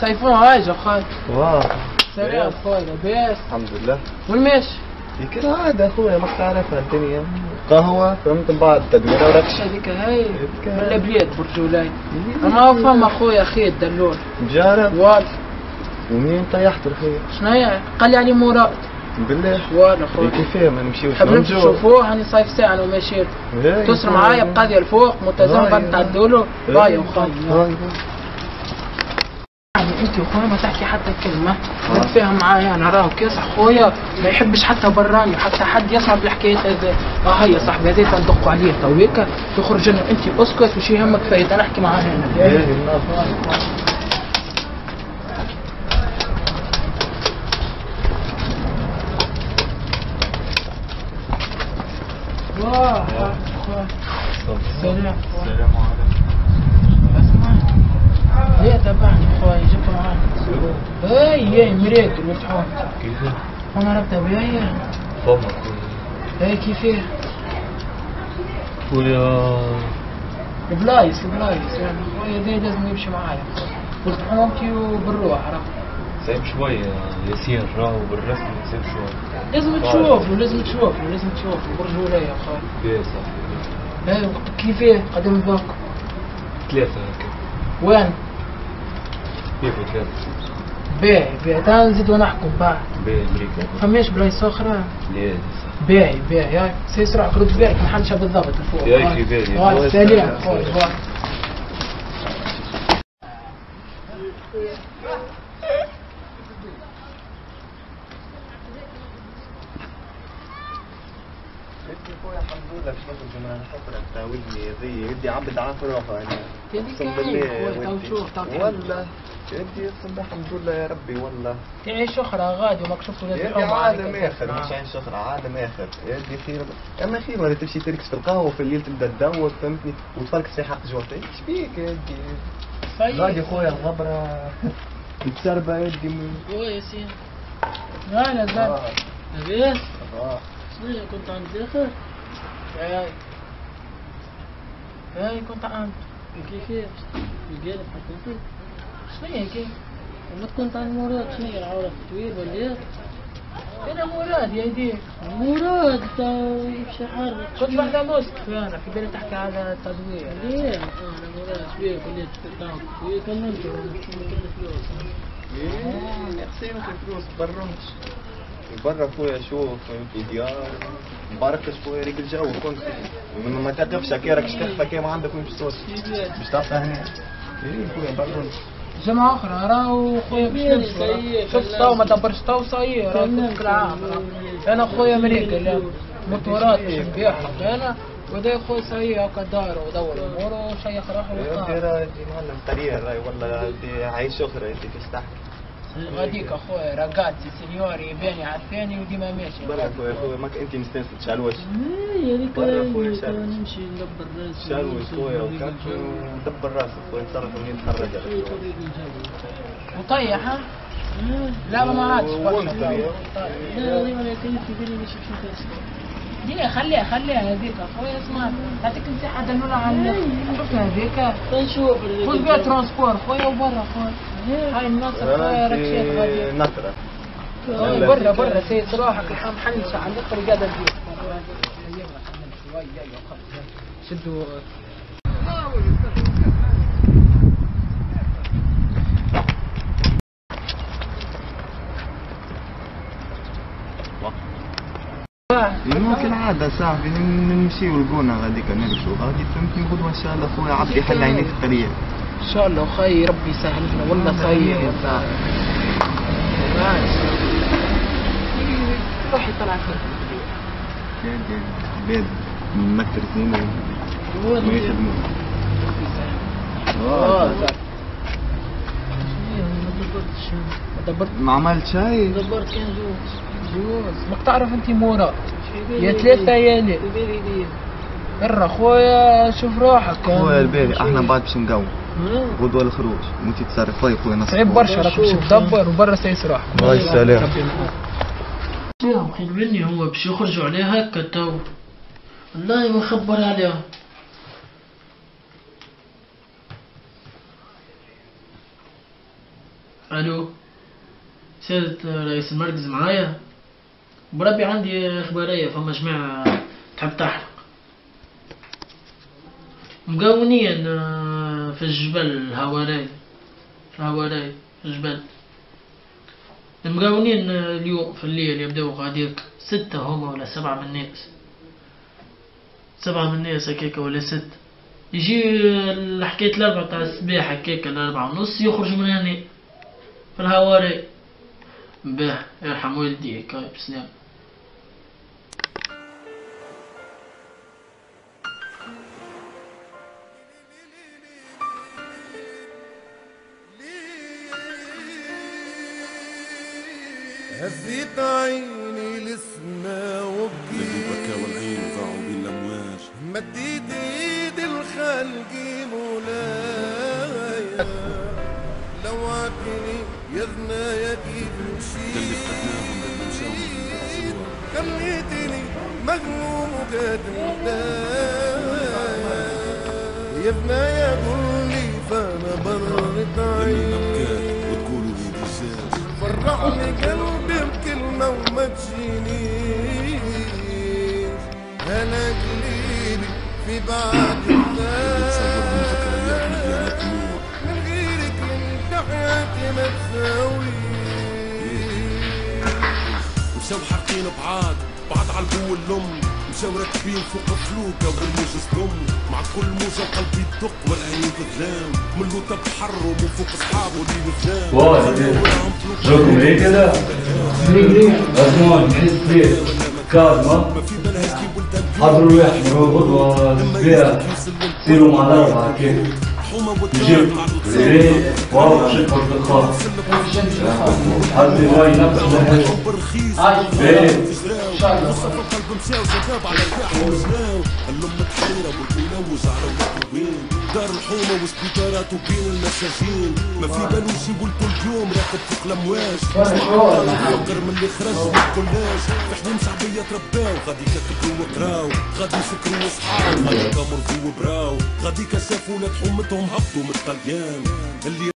سيفون هايجة خاي. واه سلام خويا لاباس؟ الحمد لله. وين ماشي؟ كالعادة اخويا ما تعرفها الدنيا، قهوة فهمت من بعد تدويرة وركش. هذيك هاي من البلاد برجولاي. اما هو فما خويا خير دلول. مجرب؟ واضح. ومنين طيحت الخير؟ شنيا؟ قال لي علي مراد. بالله؟ واضح خويا. كيفاه ما نمشيوش حاب نمشي نشوفوه، هاني صايف ساعة لو ماشي. تسر معايا بقاضي الفوق ملتزم بعد تعدولو. باي وخاي. يعني انت وخويا ما تحكي حتى كلمة، نتفاهم معايا، انا راهو كاسح خويا ما يحبش حتى براني حتى حد يسمع بالحكايات هذا. هيا صاحبي هذا ندقوا عليه تويكا يخرج لنا، انت اسكت وش يهمك فايت، انا احكي معاه انا. واه سلام. السلام عليكم. اسمع ليه تبعني خويا جبت معاك. اي مريك المتحون. كيفاه؟ انا ربطة بيا. فما اي كيفاه؟ خويا بلايص يعني خويا زي لازم يمشي معايا. قلت حومتي وبالروح عرفت. صعب شوية ياسين، راهو بالرسم صعب شوية. لازم تشوفه برجولية يا خويا. يا صاحبي. اي كيفاه؟ قدم باك. 3 هكا. وين؟ كيف 3؟ باهي تعال نزيد ونحكم بعد. باهي أمريكا. فماش بلايص أخرى؟ لا باهي هاي سيس روحك رد بالك نحنشها بالضبط الفوق. ياي في بالي. سلام خويا. الحمد لله باش نخرج من الحفرة تاع ولدي هذي، يدي عبد عافر روحه انا. اقسم بالله والله يدي اقسم بالله الحمد لله يا ربي والله. تعيش اخرى غادي وماك شفتوا لازم يدي عالم اخر مش عين شخر عالم اخر يدي خير. اما خير ولا تمشي تركز في القهوة وفي الليل تبدا تدور فهمتني وتفركس في حق جوتي. ايش بيك يا يدي؟ غادي خويا الغبرة متسربة يدي يا ياسين. لا زاد لاباس؟ شنو كنت عند الاخر؟ هاي كنت عند كيفاش؟ رجالة حكيتي؟ شنو هي كيف؟ وما كنت عند مراد شنو هي العورة طويل ولا ايه؟ انا مراد يا يديك. مراد تاع حر. كنت واحدة مسك انا في بالي تحكي على التدوير. ليه؟ انا مراد شوية كلية تاعك كلمت كل فلوس. ايه يا حسين في فلوس برمش. برا خويا شوف في ديار مباركة شوية ريق الجو كنت ما تقفش كي راكش تخفى كي ما عندك وين باش باش تعطى هنا. ايه خويا برا جماعة أخرى راهو خويا باش شفت تو ما دبرش تو صاير راهو كل عام. أنا خويا مريكا اليوم موتورات باش نبيعهم أنا ودا خويا صاير هاكا دار ودور أموره وشيخ روحه وطار. راهي معلم قرير راهي والله عايش أخرى أنت كيفاش تحكي. غاديك اخويا راقاتي سينيوري يباني عارفاني وديما ماشي. برا خويا ماك انت مستانس تشالوش. اي هذيك خويا نمشي ندبر راسي. شالوش خويا وكاك ودبر راسك خويا نتصرف منين تخرج. وطيح ها؟ لا ما عادش برشا. لا ولا كيف في بالي ماشي دي خليها هذيك اخويا اسمع هذيك مساحه دلوله على شوف هذيك نشوف خذ بها ترونسبور خويا وبرا خويا. هاي الناصر خويا راك غادي نصرة برا سيد روحك الحام حنشة على الاخر قاعدة تجيب شدوا ممكن عادة صاحبي نمشيو لقونا غاديك نمشيو غادي فهمتني غدوة ان شاء الله خويا عبد يحل عينيك الطريق. ان شاء الله خي ربي يسهل لنا والله صاير يا صاحبي. روحي طلع فيه. عباد من مكتر سنين ما يخدمون. ما عملت شيء. دبرت كان جوز ماك تعرف انت مراد يا 3 يا لا. برا خويا شوف روحك خويا الباري احنا بعد باش نقوم غدوة الخروج وانت تصرف طيب خويا نص صعيب برشا راك باش تدبر وبرا سايس روحك. الله يسلمك. مخبرني هو باش يخرجوا عليه هكا تو والله ما خبر عليهم. الو سيادة رئيس المركز معايا؟ بربي عندي اخبارية، فما جماعة تحب تحرق مقاونين في الجبل الهواراي في الجبل. المقاونين اليوم في الليل يبداو غاديك 6 هما ولا 7 من الناس، 7 من الناس هكاكا ولا 6. يجي الحكاية 4 تاع الصباح هكاكا 4:30 يخرج من هنا في الهواراي. باه يرحم والدي هكا بسلام. هزيت عيني للسما وبكيت، الذي بكى والعين ضاعوا بالامواج، مديت ايدي الخلق مولاي، لوعتني يا ثنايا كيف مشيت، اللي فقدناهم لما مشاو خليتني مهموم وكاتم يا ثنايا قولي فانا برت عيني، وتقولوا لي دجاج فرحني قلبي بكلمة وما تجينيش، أنا قليلي في بعد الناس، من غيرك انت حياتي ما تساويش. مشاو حاطين بعض عالبو اللم، مشاو راكبين فوق الفلوكة والموج صدم، مع كل موجة قلبي يدق والعين تظلام، من لوطة بحر ومن فوق صحابه اللي نظلام. واو جوكم ليه كده؟ غزمان نحس بيه كاظمة حضروا يحمروا غدوة الصباح سيروا مع الأربعة كيف يجيب ليه واو شكر الدخان حد واي نفس الحس بيه وصف القلب مشاو شباب على الكاح وزناو، اللم تحيرة والملوز على الوين، دار الحومة وسبيطارات وبين المساجين، ما في بالوش يقولتو اليوم راكب فوق الامواج، فقر من اللي خرج ما كلاش، في حلم شعبية ترباو، غادي كتبوا وقراو، غادي يسكروا وصحاو، غادي كمرضوا وبراو، غادي كشافوا ولاد حومتهم هبطوا من الطليان اللي